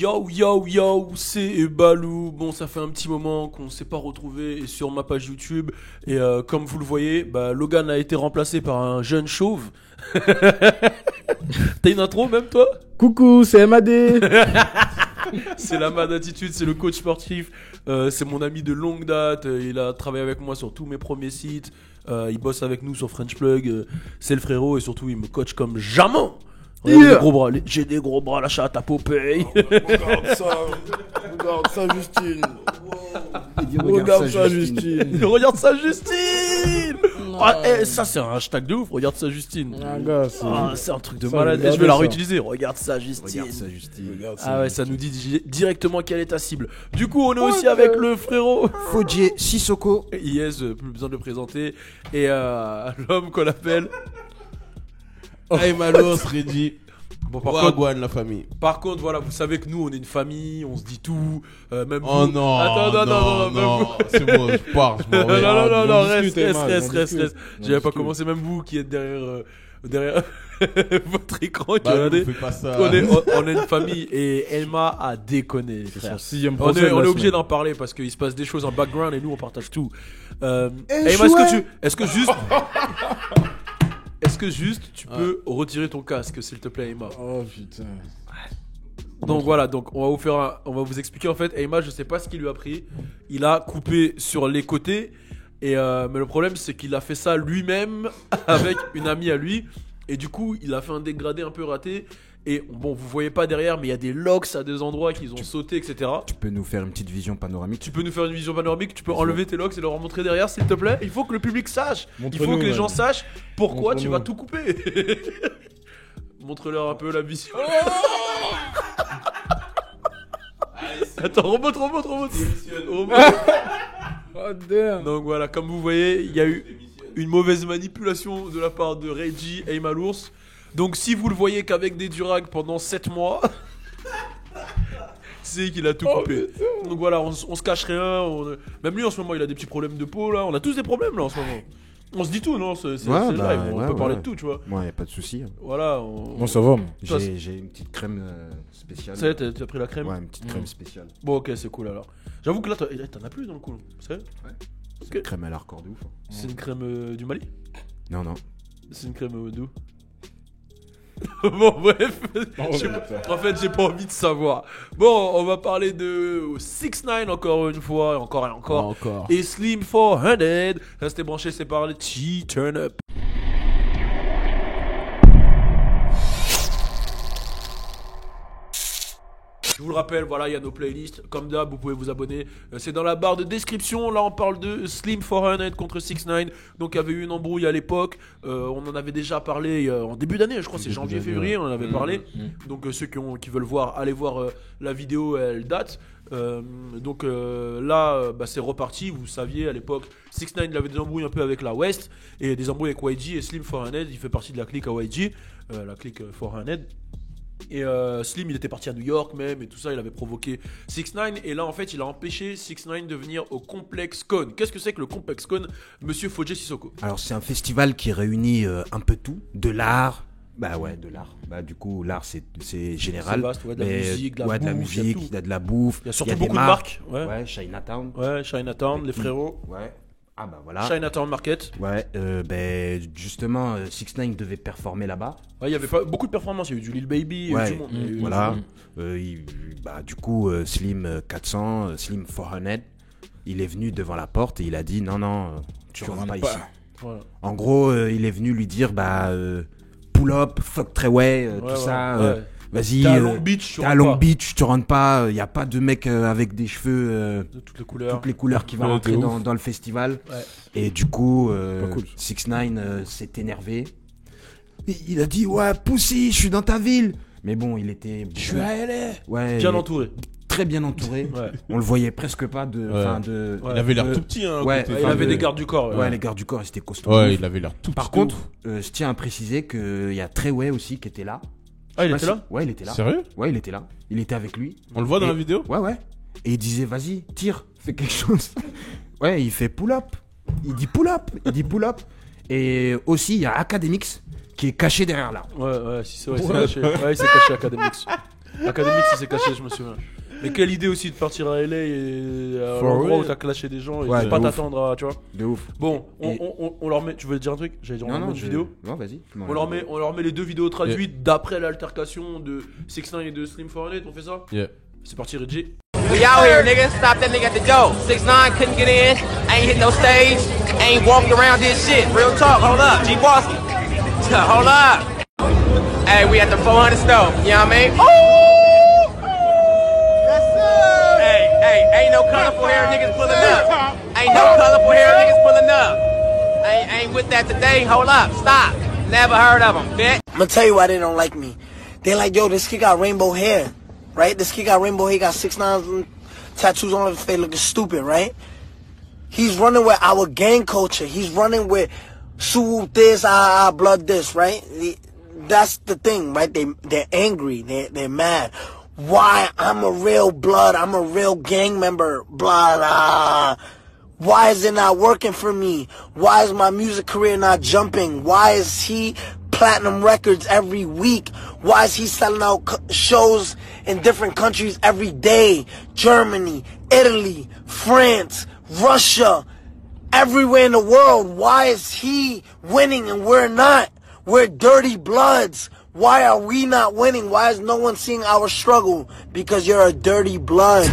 Yo yo yo, c'est Balou. Bon, ça fait un petit moment qu'on ne s'est pas retrouvé sur ma page YouTube. Et comme vous le voyez, Logan a été remplacé par un jeune chauve. T'as une intro même toi? Coucou, c'est MAD. C'est la mad attitude, c'est le coach sportif. C'est mon ami de longue date. Il a travaillé avec moi sur tous mes premiers sites. Il bosse avec nous sur French Plug. C'est le frérot et surtout il me coach comme jamais. J'ai des gros bras, la chatte à Popeye. Regarde ça, Justine. Regarde ça, Justine. Ça, c'est un hashtag de ouf. Regarde ça, Justine. C'est un truc de malade. Et je vais la réutiliser. Regarde ça, Justine. Ah ouais, ça nous dit directement quelle est ta cible. Du coup, on est aussi avec le frérot Fodje Sissoko. Yes, plus besoin de le présenter. Et l'homme qu'on appelle Aymalos Reddy. Bon, Wagwan, la famille. Par contre, voilà, vous savez que nous, on est une famille, on se dit tout. Même Oh vous. non. Attends, non. C'est bon, je pars. Je m'en vais. Non, discute, reste. J'avais pas commencé, même vous qui êtes derrière votre écran. Qui Bah, regardez. fais pas ça. On est une famille et Elma a déconné, les frères. On est obligé d'en parler parce qu'il se passe des choses en background et nous, on partage tout. Elma, est-ce que juste tu peux retirer ton casque, s'il te plaît, Emma? Oh putain. Donc voilà, on va vous expliquer en fait. Emma, je sais pas ce qu'il lui a pris. Il a coupé sur les côtés et mais le problème c'est qu'il a fait ça lui-même avec une amie à lui et du coup il a fait un dégradé un peu raté. Et bon, vous voyez pas derrière, mais il y a des locks à des endroits qu'ils ont sauté, etc. Tu peux nous faire une petite vision panoramique? Tu peux nous faire une vision panoramique, tu peux enlever tes locks et leur montrer derrière, s'il te plaît. Il faut que le public sache. Il faut que les gens sachent pourquoi tu vas tout couper. Montre-leur un peu la vision. Attends, remonte. Oh damn. Donc voilà, comme vous voyez, il y a eu une mauvaise manipulation de la part de Reggie Aymalos. Donc si vous le voyez qu'avec des durags pendant 7 mois, c'est qu'il a tout coupé. Donc voilà, on se cache rien. Même lui en ce moment il a des petits problèmes de peau là. On a tous des problèmes là en ce moment. On se dit tout, non? C'est live, on peut parler de tout, tu vois. Ouais, y a pas de souci. Voilà. Bon, ça va, moi. J'ai une petite crème spéciale. Ça y est, t'as pris la crème? Ouais, une petite crème spéciale. Bon, ok, c'est cool alors. J'avoue que là, t'en as plus dans le coup. C'est vrai? Ouais. C'est Ok. une crème à l'hardcore de ouf. C'est une crème du Mali? Non. C'est une crème d'où? Bon, bref. En fait, j'ai pas envie de savoir. Bon, on va parler de 6ix9ine encore une fois, encore. Et Slim 400. Restez branchés, c'est parlé. Turn up. Je vous le rappelle, voilà, il y a nos playlists. Comme d'hab, vous pouvez vous abonner. C'est dans la barre de description. Là, on parle de Slim 400 contre 6ix9ine. Donc, il y avait eu une embrouille à l'époque. On en avait déjà parlé en début d'année. Je crois que c'est janvier-février. On en avait parlé. Donc, ceux qui veulent voir, allez voir la vidéo. Elle date. Là, c'est reparti. Vous saviez, à l'époque, 6ix9ine, il avait des embrouilles un peu avec la West. Et des embrouilles avec YG. Et Slim 400, il fait partie de la clique à YG. La clique 400. Et Slim il était parti à New York même et tout ça, il avait provoqué 6ix9ine et là en fait il a empêché 6ix9ine de venir au Complex Con. Qu'est-ce que c'est que le Complex Con, monsieur Fodje Sissoko? Alors c'est un festival qui réunit un peu tout, de l'art. Bah ouais, de l'art. Bah du coup l'art c'est général. C'est vaste, ouais, de la musique, de la bouffe, il y a de la bouffe. Il y a surtout des beaucoup de marques. Ouais, Chinatown. Ouais, Chinatown, les frérots. Ouais. Ah bah voilà. Chinatown Market. Ouais, justement 6ix9ine devait performer là-bas. Ouais, il y avait pas beaucoup de performances, il y a eu du Lil Baby, il y a eu tout le monde. Voilà. Du coup Slim 400, Slim 400, il est venu devant la porte et il a dit non, tu rentres pas ici. Voilà. En gros, il est venu lui dire pull up, fuck Treyway, tout ça. Ouais. Vas-y, t'es à Long Beach, tu rentres pas. Il y a pas de mec avec des cheveux de toutes les couleurs qui va rentrer dans le festival. Ouais. Et du coup, cool. 6ix9ine s'est énervé. Il a dit ouais, Pussy, je suis dans ta ville. Mais bon, il était. Je suis à LA. Ouais. Bien entouré. Très bien entouré. Ouais. On le voyait presque pas de. Il avait l'air tout petit. Hein, ouais, il avait des gardes du corps. Ouais, les gardes du corps, ils étaient costauds. Ouais, il avait l'air tout petit. Par contre, je tiens à préciser qu'il y a Treyway aussi qui était là. Ah, il était là? Ouais, il était là. Sérieux? Ouais, il était là. Il était avec lui. On le voit dans la vidéo? Ouais. Et il disait, vas-y, tire, fais quelque chose. Ouais, il fait pull up. Il dit pull up. Et aussi, il y a Academics qui est caché derrière là. Ouais, si c'est vrai, c'est caché. Ouais, il s'est caché Academics. Académique, ça s'est caché, je me souviens. Mais quelle idée aussi de partir à LA et à For l'endroit real. où t'as clashé des gens et Ouais, de de pas ouf. t'attendre à, tu vois. De ouf. Bon, Et- on leur met. Tu veux dire un truc? J'allais dire on leur met une vidéo. Non, vas-y. On leur met les 2 vidéos traduites d'après l'altercation de 6ix9ine et de Slim 400. On fait ça? Yeah. C'est parti, Reggie. We out here, nigga. Stop that nigga at the door. 6ix9ine couldn't get in. Ain't hit no stage. Ain't walked around this shit. Real talk. Hold up. G Bosky. Hold up. Hey, we at the 400 store. You know what I mean? Ooh! Yes, sir. Hey, ain't no colorful hair niggas pulling up. Ain't no colorful hair niggas pulling up. Ain't with that today. Hold up. Stop. Never heard of them, bitch. I'm gonna tell you why they don't like me. They're like, yo, this kid got rainbow hair, right? This kid got rainbow hair, got 6ix9ine tattoos on his face, looking stupid, right? He's running with our gang culture. He's running with Sue this, blood this, right? That's the thing, right? They're angry. They're mad. Why? I'm a real blood. I'm a real gang member. Blah, blah. Why is it not working for me? Why is my music career not jumping? Why is he platinum records every week? Why is he selling out shows in different countries every day? Germany, Italy, France, Russia, everywhere in the world. Why is he winning and we're not? We're dirty bloods. Why are we not winning? Why is no one seeing our struggle? Because you're a dirty blood.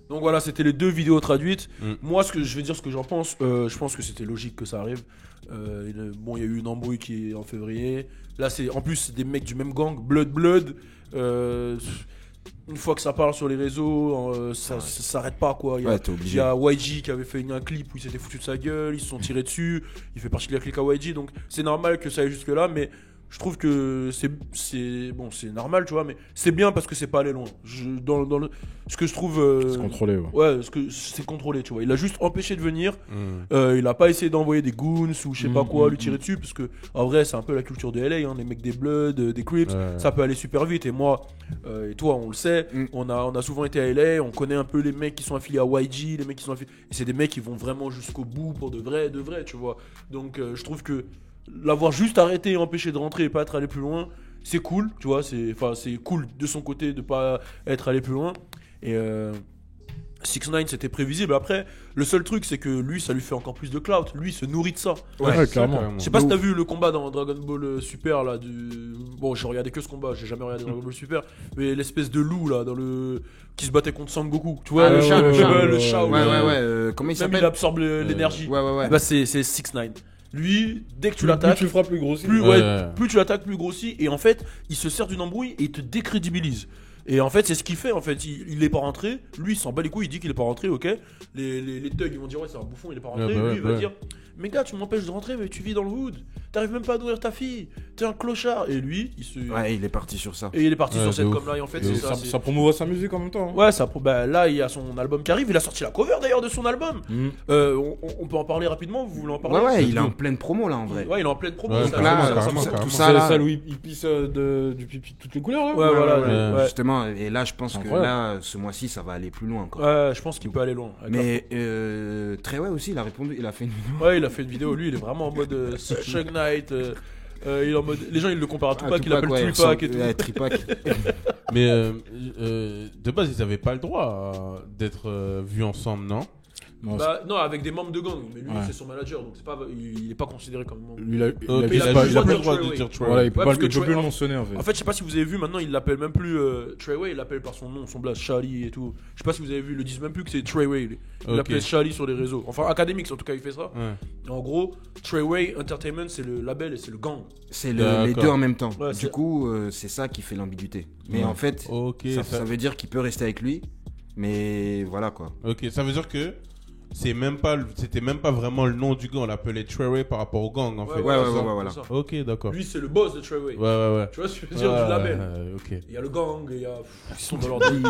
Donc voilà, c'était les 2 vidéos traduites. Moi, ce que j'en pense, je pense que c'était logique que ça arrive. Bon, il y a eu une embrouille qui est en février. Là, c'est en plus des mecs du même gang, Blood. Une fois que ça parle sur les réseaux, ça s'arrête pas quoi. Ouais, t'es obligé. Il y a YG qui avait fait un clip où il s'était foutu de sa gueule, ils se sont tirés dessus. Il fait partie de la clique à YG, donc c'est normal que ça aille jusque là, mais. Je trouve que c'est normal, tu vois, mais c'est bien parce que c'est pas allé loin. Ce que je trouve. C'est contrôlé, ouais. Ouais, c'est contrôlé, tu vois. Il a juste empêché de venir. Il a pas essayé d'envoyer des goons ou je sais pas quoi, lui tirer dessus, parce que en vrai, c'est un peu la culture de LA, hein, les mecs des Bloods, des Crips, ça peut aller super vite. Et moi, et toi, on le sait, on a souvent été à LA, on connaît un peu les mecs qui sont affiliés à YG, les mecs qui sont affiliés. Et c'est des mecs qui vont vraiment jusqu'au bout pour de vrai, tu vois. Donc, je trouve que l'avoir juste arrêté et empêché de rentrer et pas être allé plus loin, c'est cool, tu vois, c'est cool de son côté de pas être allé plus loin. Et 6ix9ine, c'était prévisible. Après, le seul truc, c'est que lui, ça lui fait encore plus de clout. Lui, il se nourrit de ça. Ouais, clairement. Je sais pas si t'as vu le combat dans Dragon Ball Super là Bon, j'ai regardé que ce combat, j'ai jamais regardé Dragon Ball Super, mais l'espèce de loup là qui se battait contre Sangoku. Tu vois, le chat. le chat. Ouais. Comment il Même s'appelle? il absorbe l'énergie. Ouais. Bah c'est 6ix9ine. Lui, dès que tu Plus l'attaques, tu le feras, plus grossi. plus tu l'attaques, plus grossit. Et en fait, il se sert d'une embrouille et il te décrédibilise. Et en fait, c'est ce qu'il fait. En fait, il est pas rentré. Lui, il s'en bat les couilles. Il dit qu'il est pas rentré. Ok. Les thugs, ils vont dire ouais, c'est un bouffon. Il est pas rentré. Lui, il va dire mais gars, tu m'empêches de rentrer, mais tu vis dans le hood. T'arrives même pas à nourrir ta fille. T'es un clochard. Et lui, Ouais, il est parti sur ça. Et il est parti sur cette de ouf. com là. Et en fait, c'est ça. Ça promouvoit sa musique en même temps. Hein. Ouais, là, il y a son album qui arrive. Il a sorti la cover d'ailleurs de son album. On peut en parler rapidement. Vous voulez en parler? Ouais, il est en pleine promo là en vrai. Ouais, il est en pleine promo. Ouais, ça, là, carrément. tout C'est ça là. celle où il pisse du pipi de toutes les couleurs là. Ouais, voilà. Ouais. Justement, et là je pense que Incroyable. là, ce mois-ci, ça va aller plus loin encore. Ouais, je pense qu'il peut aller loin. Mais Treyway aussi, il a répondu, il a fait une vidéo. Ouais, il a fait une vidéo. Lui, il est vraiment en mode Suge Knight. Il est en mode. Les gens, ils le comparent à Tupac. Il l'appelle Tupac et tout. Ouais, Tupac. Mais de base, ils avaient pas le droit d'être vus ensemble, non? Non, Bah, non, avec des membres de gang. Mais lui, Ouais. c'est son manager. Donc il est pas considéré comme membre. lui, il a Ok, juste il a pas- plus il a le pas- droit de dire Treyway. Voilà, il peut Ouais, pas parce que il peut plus Treyway- le mentionner en fait. En fait, je sais pas si vous avez vu, maintenant il l'appelle même plus Treyway, il l'appelle par son nom, son blast, Charlie et tout. Je sais pas si vous avez vu, ils le disent même plus que c'est Treyway. Il Ok. l'appelle Charlie sur les réseaux. Enfin, Academics en tout cas, il fait ça. Ouais. En gros, Treyway Entertainment, c'est le label et c'est le gang. C'est les D'accord. deux en même temps. Ouais, Du c'est- coup, c'est ça qui fait l'ambiguïté. Mais Ouais. en fait, Ok, ça veut dire qu'il peut rester avec lui. Mais voilà quoi. ok, ça veut dire que c'était même pas vraiment le nom du gang, on l'appelait Treyway par rapport au gang en fait. Ouais, c'est ça, voilà. c'est ça. Ok, d'accord. Lui, c'est le boss de Treyway. Ouais. Tu vois ce que je veux dire du label. Ok. Il y a le gang, et il y a. Ils sont dans leur Billy,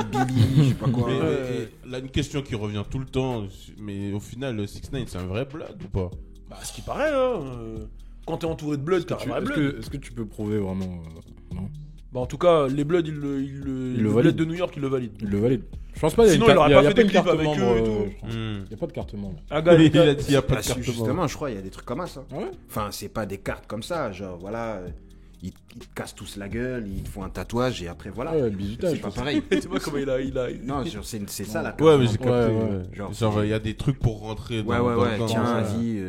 je sais pas quoi. Mais là, une question qui revient tout le temps, mais au final, le 6ix9ine, c'est un vrai blood ou pas? Bah, ce qui paraît, hein. Quand t'es entouré de blood, t'es un vrai blood. Est-ce que tu peux prouver vraiment non? Bah, en tout cas, les bloods, le le bled valident. de New York, il le valide. Il le valide. Je pense pas. Il y a Sinon, une il aurait carte- pas y a fait des une clips carte avec membre, eux et tout. je pense. Il y a pas de carte membre. Un gars, Il a dit, il y a pas Bah, de carte justement, je crois, il y a des trucs comme ça. Ah ouais. Enfin, c'est pas des cartes comme ça. Genre, voilà. ils te cassent tous la gueule, ils te font un tatouage et après voilà. Ouais, bizutage. C'est pas pareil. Tu vois comment il a. Non, genre, c'est ça la Ouais, mais j'ai carte. capté. ouais. Genre, il y a des trucs pour rentrer dans Ouais, dans- tiens, dans- vas-y.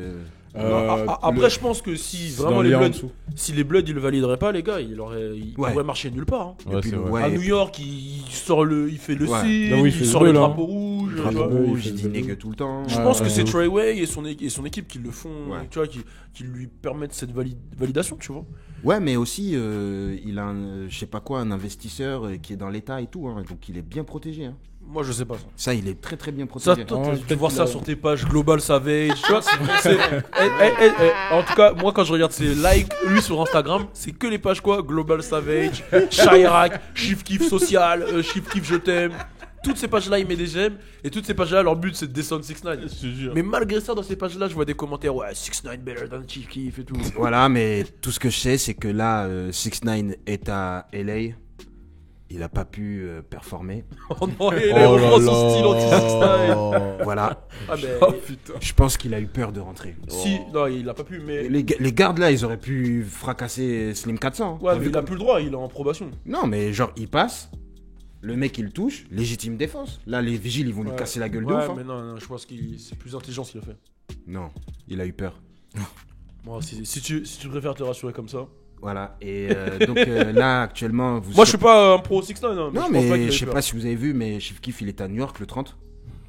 Après, je pense que si c'est vraiment dans les le lien en Bloods, dessous. si les Bloods ils le valideraient pas, les gars, il Ouais. pourrait marcher nulle part. Hein. Ouais, puis c'est le- vrai. À New York, il fait le Ouais. signe, Non, oui, il il fait sort le le bleu, là. drapeau rouge. tu Drapeau vois. rouge, il il fait dit le nègre tout le temps. Je pense que ouais, c'est ouais. Trey Way et son équipe qui le font, Ouais. tu vois, qui lui permettent cette validation, tu vois. Ouais, mais aussi, il a je sais pas quoi, un investisseur qui est dans l'État et tout, hein, donc il est bien protégé. Hein. Moi, je sais pas ça. Ça, il est très très bien Ça, protégé. toi, Ouais, tu peux peut-être voir qu'il ça a- sur tes pages Global Savage. Tu vois, en tout cas, moi, quand je regarde ses likes, lui sur Instagram, c'est que les pages quoi Global Savage, Chirac, Chief Kiff Social, Chief Kiff Je t'aime. Toutes ces pages-là, il met des j'aime. Et toutes ces pages-là, leur but, c'est de descendre 6ix9ine. Je te jure. Mais malgré ça, dans ces pages-là, je vois des commentaires. Ouais, 6ix9ine better than Chief Kiff et tout. Voilà, mais tout ce que je sais, c'est que là, 6ix9ine est à LA. Il a pas pu performer. Oh non, et là, on prend son style anti-6ix9ine. Voilà. Ah, mais. Je pense qu'il a eu peur de rentrer. Si, non, il a pas pu, mais. Les gardes là, ils auraient pu fracasser Slim 400. Ouais, T'as mais vu il a comme- plus le droit, il est en probation. Non, mais genre, il passe. Le mec, il le touche. Légitime défense. Là, les vigiles, ils vont lui casser la gueule de Ouais, ouf. hein. mais non, je pense que c'est plus intelligent ce qu'il a fait. Non, il a eu peur. Moi, si tu préfères te rassurer comme ça. Voilà. Et donc là, actuellement, vous. Moi, je suis pas un pro 6ix9ine. Hein, Non, je pense pas mais qu'il ait je sais peur. pas si vous avez vu, mais Chief Keef, il est à New York le 30.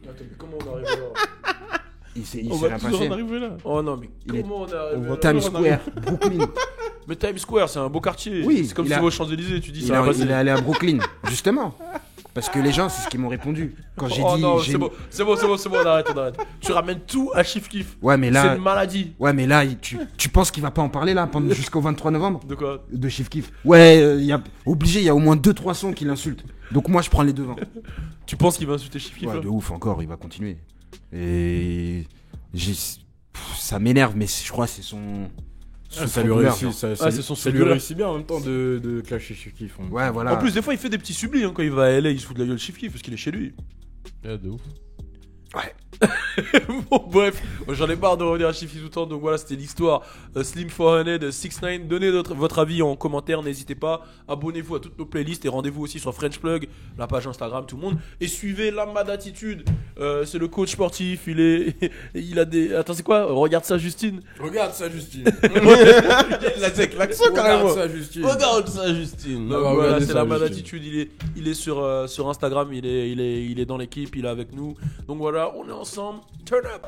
Attends, mais comment on arrive là Il s'est On rien va toujours passé. en arriver là. Oh non, mais Il est- comment on arrive là Times Square, Brooklyn. Mais Times Square, c'est un beau quartier. Oui, c'est comme il si a- tu vas aux Champs-Élysées, tu dis Il, ça va passer. il est allé à Brooklyn, justement. Parce que les gens, c'est ce qu'ils m'ont répondu. Quand j'ai Oh dit. non, j'ai- c'est bon, on arrête. Tu ramènes tout à Chief Keef. Ouais, mais C'est là. une maladie. Ouais, mais là, tu penses qu'il va pas en parler là jusqu'au 23 novembre De quoi de Chief Keef? Ouais, obligé, il y a au moins 2-3 sons qui l'insultent. Donc moi, je prends les devants. Tu penses qu'il va insulter Chief Keef Ouais, là de ouf, encore, il va continuer. Et. Ça m'énerve, mais je crois que c'est son. Ah, ça lui couleur, réussit, genre. c'est son ça lui couleur. réussit bien en même temps de clasher chez Kiff. Ouais, voilà. En plus, des fois, il fait des petits sublis hein, quand il va à LA, il se fout de la gueule Chief Keef parce qu'il est chez lui. Ouais, de ouf. Bon, bref, j'en ai marre de revenir à Chief Keef tout le temps. Donc voilà, c'était l'histoire Slim 400, 6ix9ine. Donnez votre avis en commentaire, n'hésitez pas. Abonnez-vous à toutes nos playlists et rendez-vous aussi sur French Plug, la page Instagram, tout le monde. Et suivez Lama d'Attitude. C'est le coach sportif. Il a des. Attends, c'est quoi? Regarde ça, Justine. Regarde ça, Justine. Il a dit avec l'accent Regarde ça, Justine. Regarde ça, Justine. Non, Donc bah, voilà, regardez c'est ça, Lama Justine. d'Attitude. Il est sur Instagram. Il est dans l'équipe. Il est avec nous. Donc voilà, on est ensemble. Turn up.